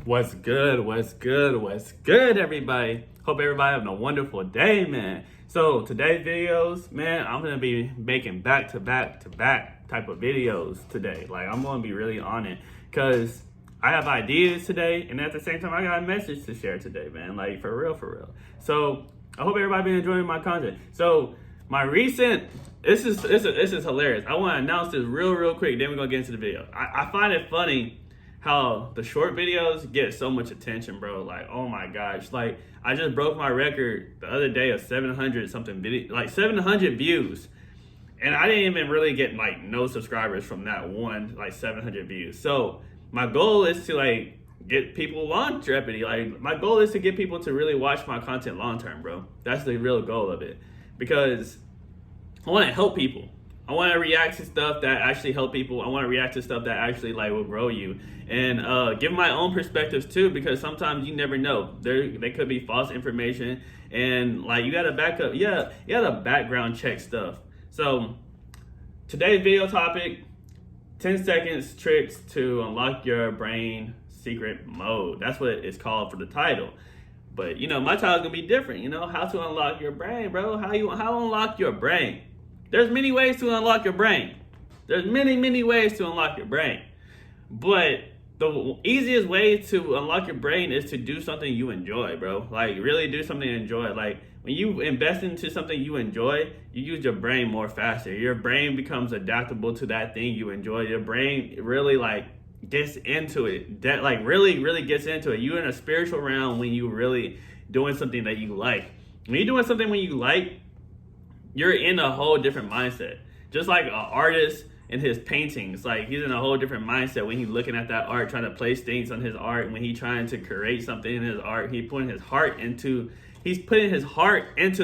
What's good? Everybody? Hope everybody having a wonderful day, man. So today's videos, man, I'm gonna be making back to back type of videos today. Like, I'm gonna be really on it because I have ideas today, and at the same time, I got a message to share today, man. Like, for real. So I hope everybody been enjoying my content. So my recent, this is hilarious. I want to announce this real quick. Then we're gonna get into the video. I find it funny how the short videos get so much attention, bro. Like, oh my gosh. Like, I just broke my record the other day of 700 something video, like 700 views. And I didn't even really get like no subscribers from that one, like 700 views. So my goal is to like get people longevity. Like, my goal is to get people to really watch my content long term, bro. That's the real goal of it. Because I want to help people. I want to react to stuff that actually help people. I want to react to stuff that actually like will grow you, and give my own perspectives too. Because sometimes you never know. There could be false information, and like you gotta back up. Yeah, you gotta background check stuff. So today's video topic: 10 seconds tricks to unlock your brain secret mode. That's what it's called for the title. But you know, my title's gonna be different. You know, how to unlock your brain, bro. How unlock your brain. There's many ways to unlock your brain. There's many ways to unlock your brain. But the easiest way to unlock your brain is to do something you enjoy, bro. Like, really do something you enjoy. Like, when you invest into something you enjoy, you use your brain more faster. Your brain becomes adaptable to that thing you enjoy. Your brain really like gets into it. That like really gets into it. You're in a spiritual realm when you really doing something that you like. When you're doing something when you like, you're in a whole different mindset. Just like an artist in his paintings, like he's in a whole different mindset when he's looking at that art, trying to place things on his art. When he's trying to create something in his art, he's putting his heart into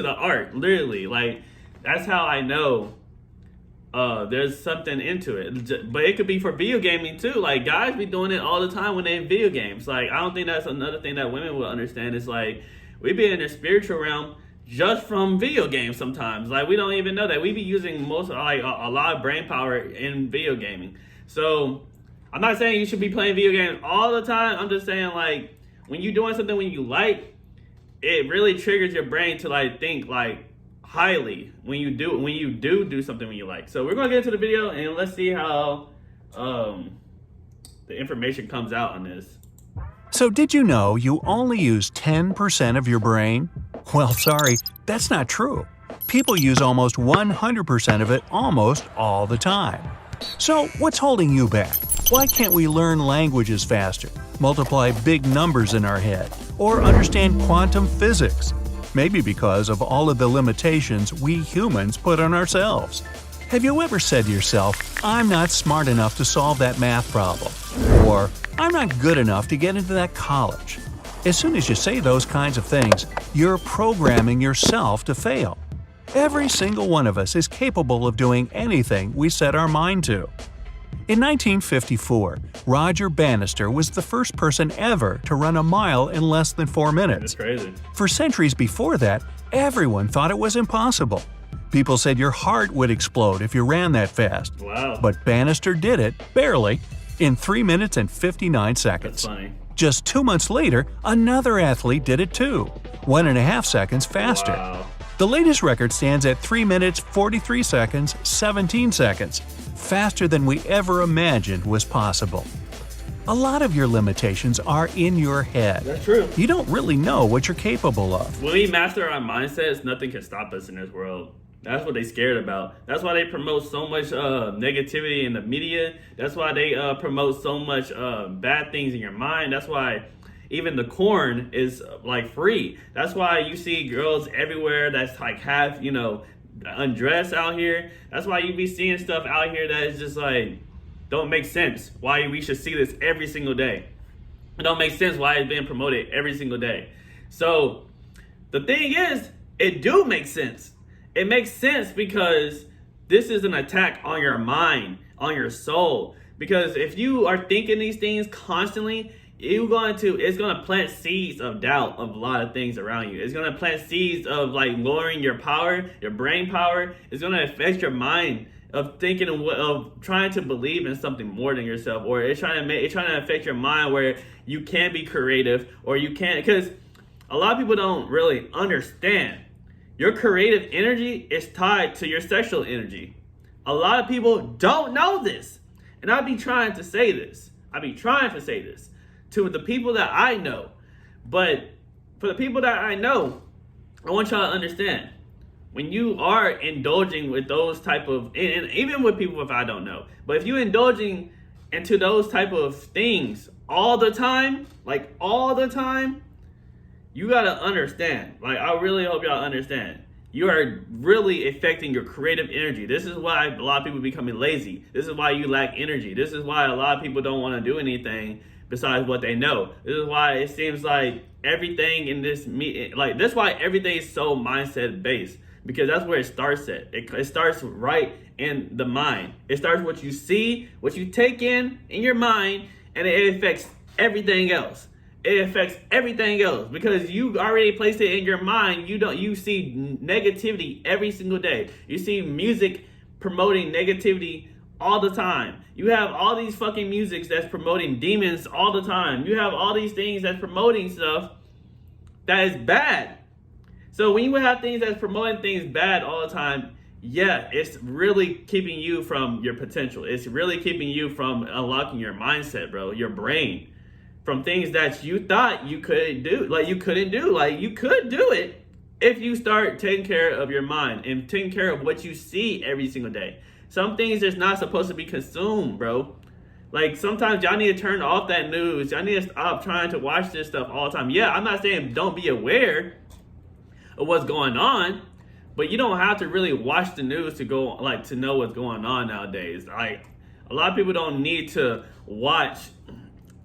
the art, literally. Like, that's how I know there's something into it. But it could be for video gaming too. Like, guys be doing it all the time when they're in video games. Like, I don't think that's another thing that women will understand. Is like, we be in the spiritual realm just from video games sometimes. Like, we don't even know that we be using a lot of brain power in video gaming. So I'm not saying you should be playing video games all the time. I'm just saying, like, when you're doing something when you like, it really triggers your brain to like think like highly when you do something when you like. So we're gonna get into the video and let's see how the information comes out on this. So did you know you only use 10% of your brain? Well, sorry, that's not true. People use almost 100% of it almost all the time. So what's holding you back? Why can't we learn languages faster, multiply big numbers in our head, or understand quantum physics? Maybe because of all of the limitations we humans put on ourselves. Have you ever said to yourself, I'm not smart enough to solve that math problem? Or, I'm not good enough to get into that college? As soon as you say those kinds of things, you're programming yourself to fail. Every single one of us is capable of doing anything we set our mind to. In 1954, Roger Bannister was the first person ever to run a mile in less than 4 minutes. That's crazy. For centuries before that, everyone thought it was impossible. People said your heart would explode if you ran that fast. Wow. But Bannister did it, barely, in 3 minutes and 59 seconds. That's funny. Just 2 months later, another athlete did it too, 1.5 seconds faster. Wow. The latest record stands at 3 minutes, 43 seconds, 17 seconds, faster than we ever imagined was possible. A lot of your limitations are in your head. That's true. You don't really know what you're capable of. When we master our mindsets, nothing can stop us in this world. That's what they scared about. That's why they promote so much negativity in the media. That's why they promote so much bad things in your mind. That's why even the corn is like free. That's why you see girls everywhere that's like half, undressed out here. That's why you be seeing stuff out here that is just like, don't make sense why we should see this every single day. It don't make sense why it's being promoted every single day. So the thing is, it do make sense. It makes sense because this is an attack on your mind, on your soul. Because if you are thinking these things constantly, it's gonna plant seeds of doubt of a lot of things around you. It's gonna plant seeds of like lowering your power, your brain power. It's gonna affect your mind of thinking of trying to believe in something more than yourself, or it's trying to affect your mind where you can't be creative, or you can't, because a lot of people don't really understand your creative energy is tied to your sexual energy. A lot of people don't know this, and I be trying to say this to the people that I know. But for the people that I know, I want y'all to understand, when you are indulging with those type of, and even with people if I don't know, but if you indulging into those type of things all the time, you gotta understand. Like, I really hope y'all understand. You are really affecting your creative energy. This is why a lot of people are becoming lazy. This is why you lack energy. This is why a lot of people don't want to do anything besides what they know. This is why it seems like everything in this that's why everything is so mindset based, because that's where it starts at. It starts right in the mind. It starts what you see, what you take in your mind, and it affects everything else. It affects everything else because you already placed it in your mind. You see negativity every single day. You see music promoting negativity all the time. You have all these fucking musics that's promoting demons all the time. You have all these things that's promoting stuff that is bad. So when you have things that's promoting things bad all the time, yeah, it's really keeping you from your potential. It's really keeping you from unlocking your mindset, bro, your brain. From things that you thought you couldn't do. You could do it if you start taking care of your mind and taking care of what you see every single day. Some things is not supposed to be consumed, bro. Like, sometimes y'all need to turn off that news. Y'all need to stop trying to watch this stuff all the time. Yeah, I'm not saying don't be aware of what's going on, but you don't have to really watch the news to know what's going on nowadays. Like, a lot of people don't need to watch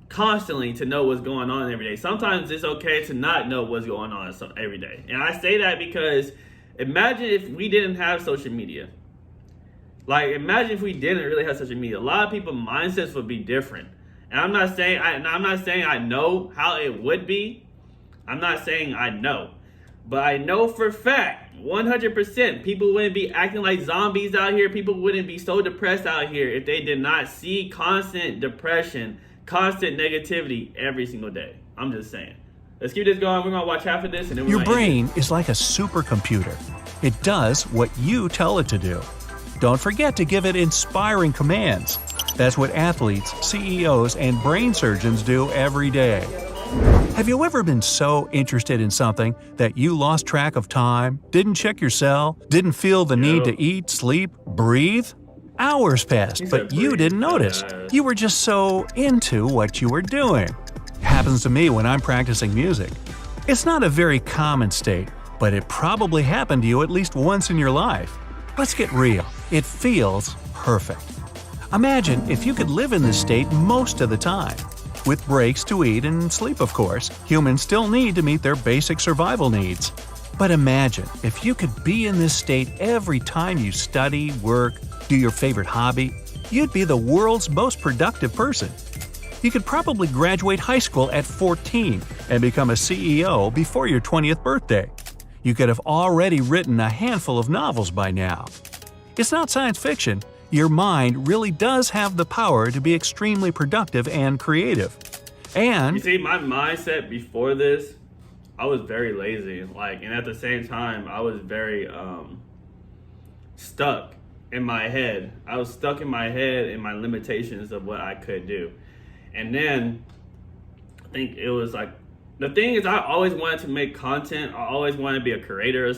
constantly to know what's going on every day. Sometimes it's okay to not know what's going on every day. And I say that because imagine if we didn't have social media. Imagine if we didn't really have social media. A lot of people's mindsets would be different. And I'm not saying I know how it would be. I'm not saying I know. But I know for a fact, 100%, people wouldn't be acting like zombies out here. People wouldn't be so depressed out here if they did not see constant depression, constant negativity every single day. I'm just saying. Let's keep this going. We're going to watch half of this and then we're Your brain is like a supercomputer. It does what you tell it to do. Don't forget to give it inspiring commands. That's what athletes, CEOs, and brain surgeons do every day. Have you ever been so interested in something that you lost track of time, didn't check your cell, didn't feel the need to eat, sleep, breathe? Hours passed, but you didn't notice. You were just so into what you were doing. It happens to me when I'm practicing music. It's not a very common state, but it probably happened to you at least once in your life. Let's get real. It feels perfect. Imagine if you could live in this state most of the time. With breaks to eat and sleep, of course, humans still need to meet their basic survival needs. But imagine if you could be in this state every time you study, work, do your favorite hobby. You'd be the world's most productive person. You could probably graduate high school at 14 and become a CEO before your 20th birthday. You could have already written a handful of novels by now. It's not science fiction. Your mind really does have the power to be extremely productive and creative. And you see, my mindset before this, I was very lazy. And at the same time, I was very stuck in my head. I was stuck in my head in my limitations of what I could do. And then I think it was the thing is, I always wanted to make content. I always wanted to be a creator of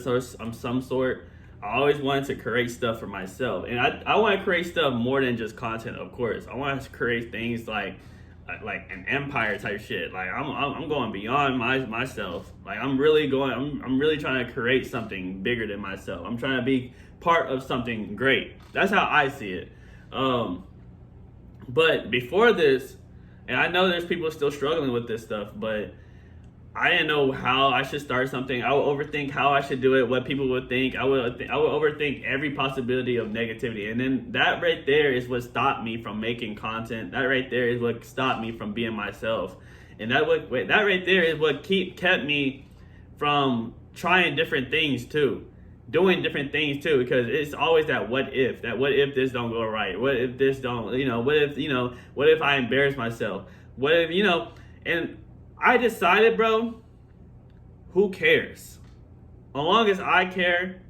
some sort. I always wanted to create stuff for myself. And I want to create stuff more than just content, of course. I want to create things like an empire type shit. I'm going beyond myself. I'm really trying to create something bigger than myself. I'm trying to be part of something great. That's how I see it. But before this, and I know there's people still struggling with this stuff, but I didn't know how I should start something. I would overthink how I should do it, what people would think. I would overthink every possibility of negativity. And then that right there is what stopped me from making content. That right there is what stopped me from being myself. And that right there is what kept me from trying different things too. doing different things too, because it's always that what if this don't go right, what if this don't, what if I embarrass myself, what if, and I decided, bro, who cares? As long as I care,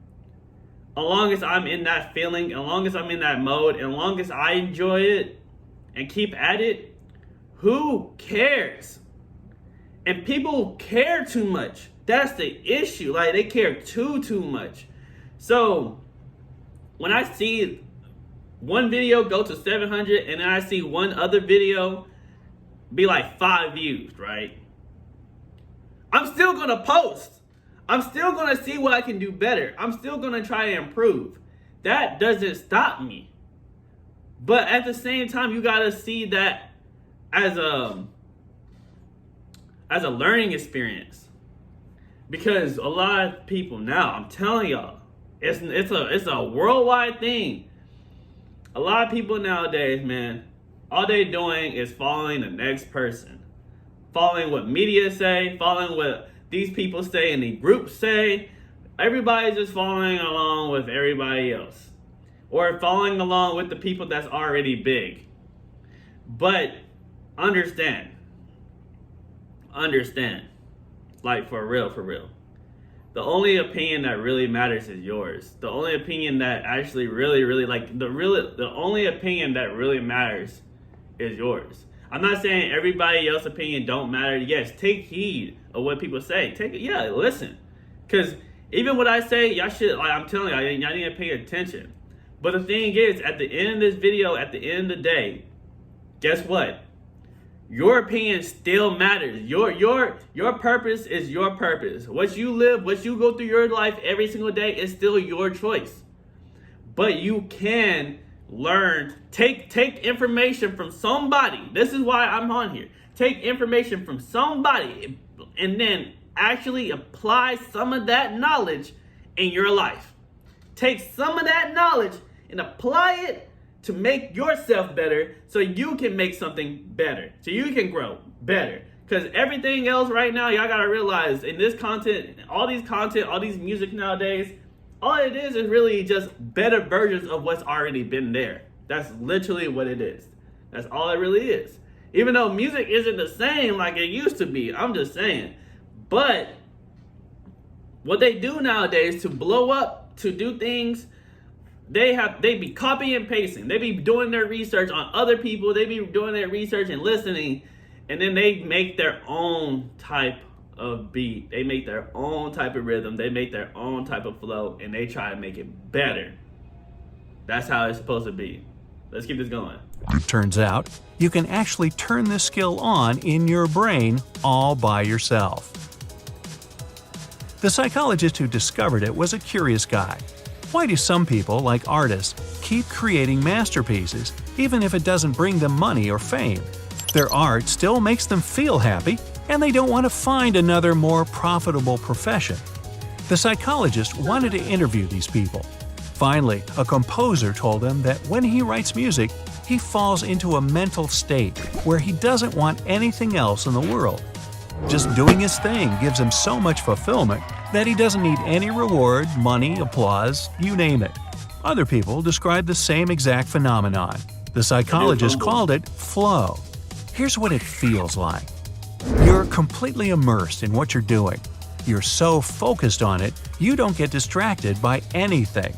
as long as I'm in that feeling, as long as I'm in that mode, and as long as I enjoy it and keep at it, who cares? And people care too much. That's the issue. Like, they care too much. So when I see one video go to 700 and then I see one other video be like 5 views, right? I'm still gonna post. I'm still gonna see what I can do better. I'm still gonna try to improve. That doesn't stop me. But at the same time, you gotta see that as a learning experience. Because a lot of people now, I'm telling y'all, it's a worldwide thing. A lot of people nowadays, man, all they doing is following the next person. Following what media say, following what these people say and the groups say. Everybody's just following along with everybody else. Or following along with the people that's already big. But understand. Like, for real. The only opinion that really matters is yours. The only opinion that actually really like the only opinion that really matters is yours. I'm not saying everybody else's opinion don't matter. Yes, take heed of what people say. Listen. Cause even what I say, y'all should, like, I'm telling y'all need to pay attention. But the thing is, at the end of this video, at the end of the day, guess what? Your opinion still matters. Your purpose is your purpose. What you live, what you go through your life every single day is still your choice. But you can learn, take information from somebody. This is why I'm on here. Take information from somebody and then actually apply some of that knowledge in your life. Take some of that knowledge and apply it to make yourself better, so you can make something better, so you can grow better. Because everything else right now, y'all gotta realize, in this content, all these music nowadays, all it is really just better versions of what's already been there. That's literally what it is. That's all it really is. Even though music isn't the same like it used to be, I'm just saying. But what they do nowadays to blow up, to do things, they be copying and pasting. They be doing their research on other people. They be doing their research and listening, and then they make their own type of beat. They make their own type of rhythm. They make their own type of flow, and they try to make it better. That's how it's supposed to be. Let's keep this going. Turns out, you can actually turn this skill on in your brain all by yourself. The psychologist who discovered it was a curious guy. Why do some people, like artists, keep creating masterpieces even if it doesn't bring them money or fame? Their art still makes them feel happy, and they don't want to find another more profitable profession. The psychologist wanted to interview these people. Finally, a composer told him that when he writes music, he falls into a mental state where he doesn't want anything else in the world. Just doing his thing gives him so much fulfillment that he doesn't need any reward, money, applause, you name it. Other people describe the same exact phenomenon. The psychologist called it flow. Here's what it feels like. You're completely immersed in what you're doing. You're so focused on it, you don't get distracted by anything.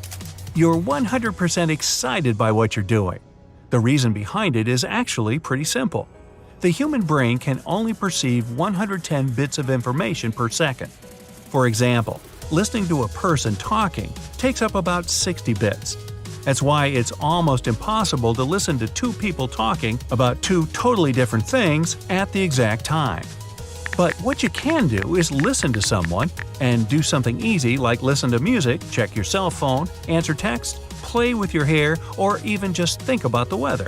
You're 100% excited by what you're doing. The reason behind it is actually pretty simple. The human brain can only perceive 110 bits of information per second. For example, listening to a person talking takes up about 60 bits. That's why it's almost impossible to listen to two people talking about two totally different things at the exact time. But what you can do is listen to someone and do something easy like listen to music, check your cell phone, answer text, play with your hair, or even just think about the weather.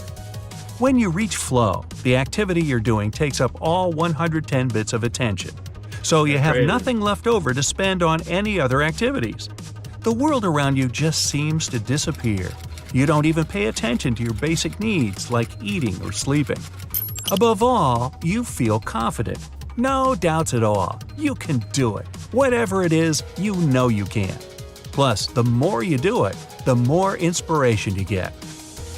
When you reach flow, the activity you're doing takes up all 110 bits of attention. So you have nothing left over to spend on any other activities. The world around you just seems to disappear. You don't even pay attention to your basic needs like eating or sleeping. Above all, you feel confident. No doubts at all. You can do it. Whatever it is, you know you can. Plus, the more you do it, the more inspiration you get.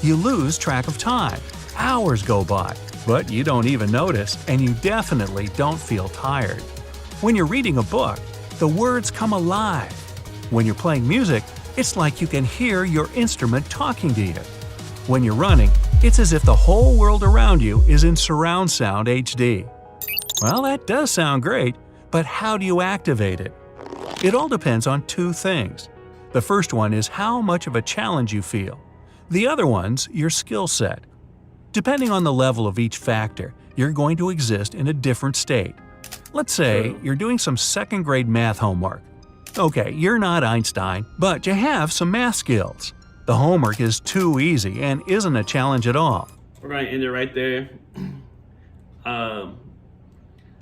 You lose track of time. Hours go by, but you don't even notice, and you definitely don't feel tired. When you're reading a book, the words come alive. When you're playing music, it's like you can hear your instrument talking to you. When you're running, it's as if the whole world around you is in surround sound HD. Well, that does sound great, but how do you activate it? It all depends on two things. The first one is how much of a challenge you feel. The other one's your skill set. Depending on the level of each factor, you're going to exist in a different state. Let's say you're doing some second-grade math homework. Okay, you're not Einstein, but you have some math skills. The homework is too easy and isn't a challenge at all. We're going to end it right there.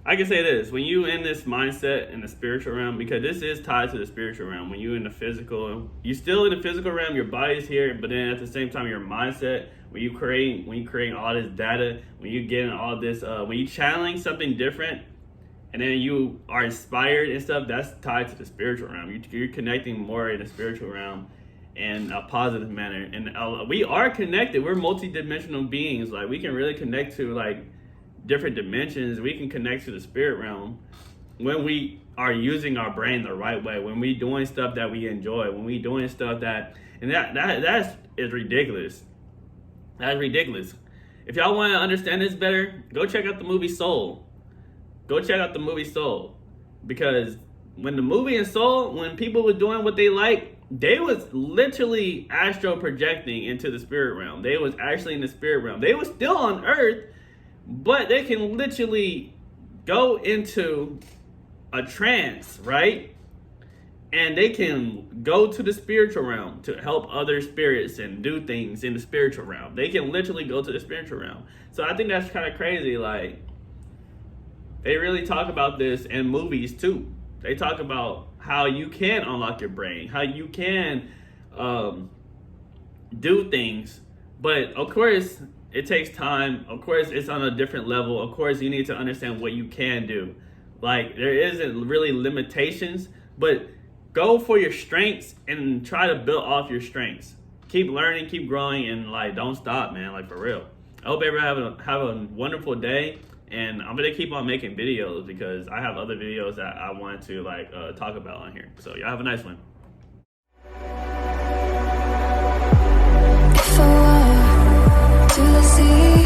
I can say this, when you in this mindset in the spiritual realm, because this is tied to the spiritual realm, when you in the physical, you still in the physical realm, your body's here, but then at the same time, your mindset, when you create all this data, when you get all this, when you challenge something different, and then you are inspired and stuff, that's tied to the spiritual realm. You're connecting more in the spiritual realm in a positive manner. And we are connected. We're multi-dimensional beings. Like, we can really connect to like different dimensions. We can connect to the spirit realm when we are using our brain the right way, when we doing stuff that we enjoy, when we doing stuff that is ridiculous. That's ridiculous. If y'all want to understand this better, go check out the movie Soul. Go check out the movie Soul. Because when the movie in Soul, when people were doing what they like, they was literally astral projecting into the spirit realm. They was actually in the spirit realm. They was still on Earth, but they can literally go into a trance, right? And they can go to the spiritual realm to help other spirits and do things in the spiritual realm. They can literally go to the spiritual realm. So I think that's kind of crazy. Like, they really talk about this in movies too. They talk about how you can unlock your brain, how you can do things. But of course, it takes time. Of course, it's on a different level. Of course, you need to understand what you can do. Like, there isn't really limitations, but go for your strengths and try to build off your strengths. Keep learning, keep growing, and like, don't stop, man. Like, for real. I hope everyone have a wonderful day. And I'm gonna keep on making videos because I have other videos that I want to like talk about on here. So y'all have a nice one. If I were to the sea